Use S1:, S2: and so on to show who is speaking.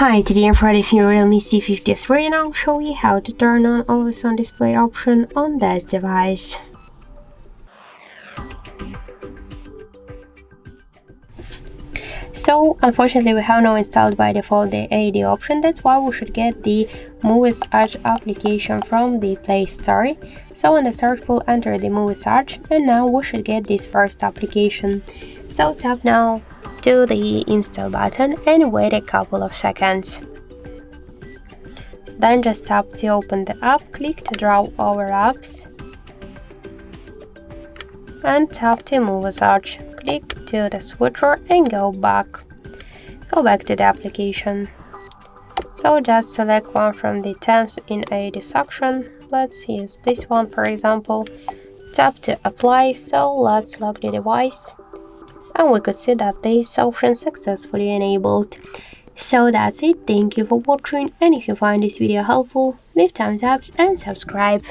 S1: Hi, today I'm Friday from REALME C53 and I'll show you how to turn on Always On Display option on this device. So, unfortunately we have not installed by default the AD option, that's why we should get the Movie Search application from the Play Store. So in the search we'll enter the Movie Search and now we should get this first application. So tap now to the install button and wait a couple of seconds. Then just tap to open the app, click to draw over apps and tap to Movie Search. Click to the switcher and go back to the application. So just select one from the tabs in AD section. Let's use this one for example. Tap to apply, so let's lock the device. And we could see that this option successfully enabled. So that's it, thank you for watching, and if you find this video helpful, leave thumbs up and subscribe.